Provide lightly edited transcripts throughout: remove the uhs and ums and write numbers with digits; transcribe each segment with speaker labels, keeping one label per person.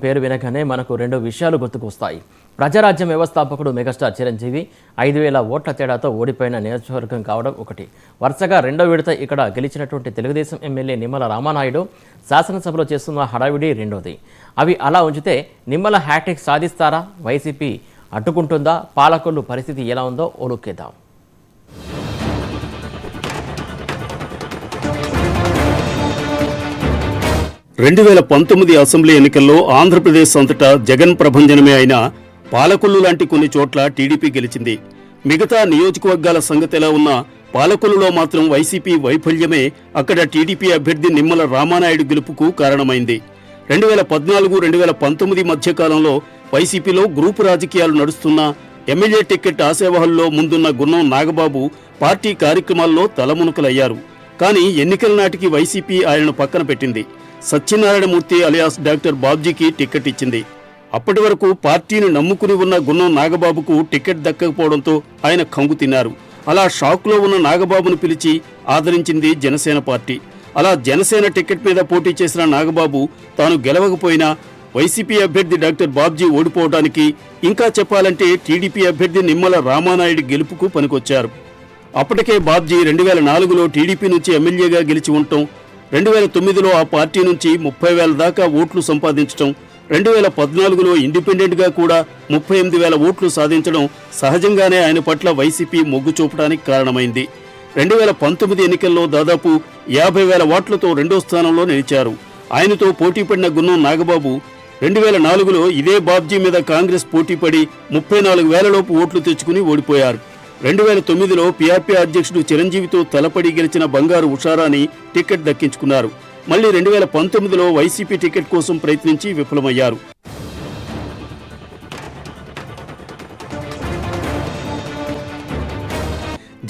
Speaker 1: పేరు వినగానే మనకు రెండు విషయాలు గుర్తుకొస్తాయి. ప్రజారాజ్యం వ్యవస్థాపకుడు మెగాస్టార్ చిరంజీవి 5,000 ఓట్ల తేడాతో ఓడిపోయిన నియోజకవర్గం కావడం ఒకటి. వరుసగా రెండో విడత ఇక్కడ గెలిచినటువంటి తెలుగుదేశం ఎమ్మెల్యే నిమ్మల రామానాయుడు శాసనసభలో చేస్తున్న హడావిడి రెండోది. అవి అలా ఉంచితే నిమ్మల హ్యాట్రిక్ సాధిస్తారా? వైసీపీ అడ్డుకుంటుందా? పాలకొల్లు పరిస్థితి ఎలా ఉందో ఓలుక్కేద్దాం.
Speaker 2: 2019 అసెంబ్లీ ఎన్నికల్లో ఆంధ్రప్రదేశ్ అంతటా జగన్ ప్రభంజనమే అయిన పాలకొల్లు లాంటి కొన్ని చోట్ల టీడీపీ గెలిచింది. మిగతా నియోజకవర్గాల సంగతి ఎలా ఉన్నా పాలకొల్లులో మాత్రం వైసీపీ వైఫల్యమే అక్కడ టీడీపీ అభ్యర్థి నిమ్మల రామానాయుడు గెలుపుకు కారణమైంది. 2014-2019 మధ్యకాలంలో వైసీపీలో గ్రూపు రాజకీయాలు నడుస్తున్నా ఎమ్మెల్యే టికెట్ ఆశావహుల్లో ముందున్న గున్నం నాగబాబు పార్టీ కార్యక్రమాల్లో తలమునకలయ్యారు. కానీ ఎన్నికల నాటికి వైసీపీ ఆయనను పక్కన పెట్టింది. సత్యనారాయణమూర్తి అలియాస్ డాక్టర్ బాబ్జీకి టికెట్ ఇచ్చింది. అప్పటి వరకు పార్టీని నమ్ముకుని ఉన్న గున్నం నాగబాబుకు టికెట్ దక్కకపోవడంతో ఆయన కంగు తిన్నారు. అలా షాక్లో ఉన్న నాగబాబును పిలిచి ఆదరించింది జనసేన పార్టీ. అలా జనసేన టికెట్ మీద పోటీ చేసిన నాగబాబు తాను గెలవకపోయినా వైసీపీ అభ్యర్థి డాక్టర్ బాబ్జీ ఓడిపోవడానికి, ఇంకా చెప్పాలంటే టీడీపీ అభ్యర్థి నిమ్మల రామానాయుడు గెలుపుకు పనికొచ్చారు. అప్పటికే బాబ్జీ 2004లో టీడీపీ నుంచి ఎమ్మెల్యేగా గెలిచి ఉండటం, 2009లో ఆ పార్టీ నుంచి 30,000 దాకా ఓట్లు సంపాదించడం, 2014లో ఇండిపెండెంట్గా కూడా 38,000 ఓట్లు సాధించడం సహజంగానే ఆయన పట్ల వైసీపీ మొగ్గు చూపడానికి కారణమైంది. 2019 ఎన్నికల్లో దాదాపు 50,000 ఓట్లతో రెండో స్థానంలో నిలిచారు. ఆయనతో పోటీపడిన గున్నం నాగబాబు 2004లో ఇదే బాబ్జీ మీద కాంగ్రెస్ పోటీపడి 34,000 లోపు ఓట్లు తెచ్చుకుని ఓడిపోయారు. 2009లో పీఆర్పీ అధ్యక్షుడు చిరంజీవితో తలపడి గెలిచిన బంగారు ఉషారాని టికెట్ దక్కించుకున్నారు. మళ్లీ 2019లో వైసీపీ టికెట్ కోసం ప్రయత్నించి విఫలమయ్యారు.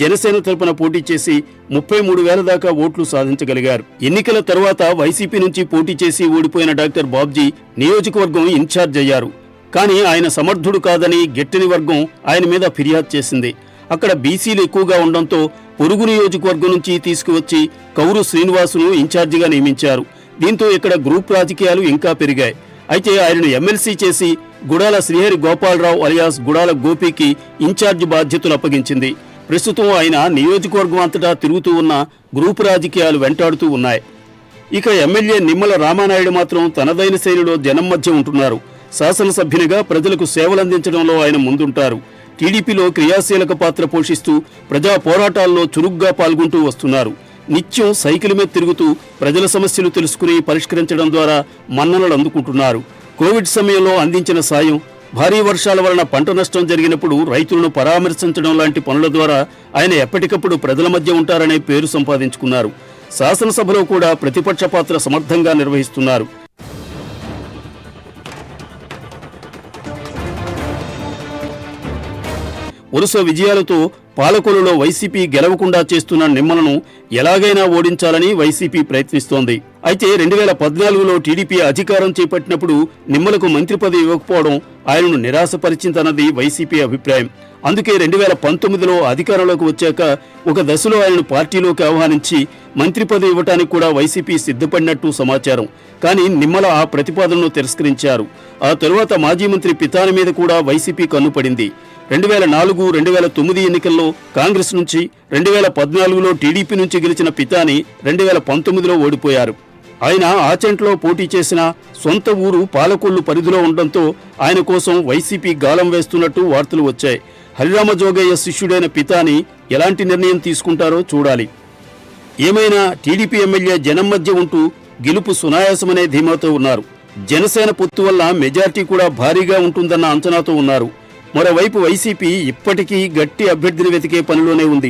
Speaker 2: జనసేన తరపున పోటీ చేసి 33,000 దాకా ఓట్లు సాధించగలిగారు. ఎన్నికల తరువాత వైసీపీ నుంచి పోటీ చేసి ఓడిపోయిన డాక్టర్ బాబ్జీ నియోజకవర్గం ఇన్ఛార్జ్ అయ్యారు. కానీ ఆయన సమర్థుడు కాదని గెట్టని వర్గం ఆయన మీద ఫిర్యాదు చేసింది. అక్కడ బీసీలు ఎక్కువగా ఉండడంతో పొరుగు నియోజకవర్గం నుంచి తీసుకువచ్చి కౌరు శ్రీనివాసును ఇన్ఛార్జిగా నియమించారు. దీంతో ఇక్కడ గ్రూప్ రాజకీయాలు ఇంకా పెరిగాయి. అయితే ఆయనను ఎమ్మెల్సీ చేసి గుడాల శ్రీహరి గోపాలరావు అలియాస్ గుడాల గోపికి ఇన్ఛార్జి బాధ్యతలు అప్పగించింది. ప్రస్తుతం ఆయన నియోజకవర్గం అంతటా తిరుగుతూ ఉన్న గ్రూపు రాజకీయాలు వెంటాడుతూ ఉన్నాయి. ఇక ఎమ్మెల్యే నిమ్మల రామానాయుడు మాత్రం తనదైన శైలిలో జనం మధ్య ఉంటున్నారు. శాసనసభ్యునిగా ప్రజలకు సేవలందించడంలో ఆయన ముందుంటారు. టీడీపీలో క్రియాశీలక పాత్ర పోషిస్తూ ప్రజా పోరాటాల్లో చురుగ్గా పాల్గొంటూ వస్తున్నారు. నిత్యం సైకిల్ మీద తిరుగుతూ ప్రజల సమస్యలు తెలుసుకుని పరిష్కరించడం ద్వారా మన్ననలు అందుకుంటున్నారు. కోవిడ్ సమయంలో అందించిన సాయం, భారీ వర్షాల వలన పంట నష్టం జరిగినప్పుడు రైతులను పరామర్శించడం లాంటి పనుల ద్వారా ఆయన ఎప్పటికప్పుడు ప్రజల మధ్య ఉంటారనే పేరు సంపాదించుకున్నారు. శాసనసభలో కూడా ప్రతిపక్ష పాత్ర సమర్థంగా నిర్వహిస్తున్నారు. వరుస విజయాలతో పాలకొల్లులో వైసీపీ గెలవకుండా చేస్తున్న నిమ్మలను ఎలాగైనా ఓడించాలని వైసీపీ ప్రయత్నిస్తోంది. అయితే 2014లో టీడీపీ అధికారం చేపట్టినప్పుడు నిమ్మలకు మంత్రి పదవి ఇవ్వకపోవడం ఆయనను నిరాశపరిచిందన్నది వైసీపీ అభిప్రాయం. అందుకే 2019లో అధికారంలోకి వచ్చాక ఒక దశలో ఆయనను పార్టీలోకి ఆహ్వానించి మంత్రి పదవి ఇవ్వడానికి కూడా వైసీపీ సిద్ధపడినట్టు సమాచారం. కానీ నిమ్మల ఆ ప్రతిపాదనను తిరస్కరించారు. ఆ తరువాత మాజీ మంత్రి పితాని మీద కూడా వైసీపీ కన్నుపడింది. 2004-2009 ఎన్నికల్లో కాంగ్రెస్ నుంచి, 2014లో టీడీపీ నుంచి గెలిచిన పితాని 2019లో ఓడిపోయారు. ఆయన ఆచంట్లో పోటీ చేసిన సొంత ఊరు పాలకొల్లు పరిధిలో ఉండడంతో ఆయన కోసం వైసీపీ గాలం వేస్తున్నట్టు వార్తలు వచ్చాయి. హరిరామజోగయ్య శిష్యుడైన పితాని ఎలాంటి నిర్ణయం తీసుకుంటారో చూడాలి. ఏమైనా టీడీపీ ఎమ్మెల్యే జనం మధ్య ఉంటూ గెలుపు సునాయాసమనే ధీమాతో ఉన్నారు. జనసేన పొత్తు వల్ల మెజార్టీ కూడా భారీగా ఉంటుందన్న అంచనాతో ఉన్నారు. మరోవైపు వైసీపీ ఇప్పటికీ గట్టి అభ్యర్థిని వెతికే పనిలోనే ఉంది.